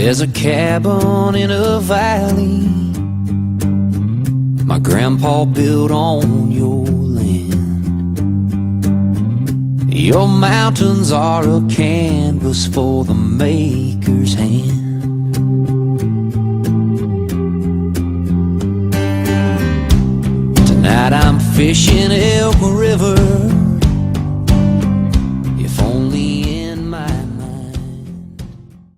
There's a cabin in a valley my grandpa built on your land. Your mountains are a canvas for the maker's hand. Tonight I'm fishing Elk River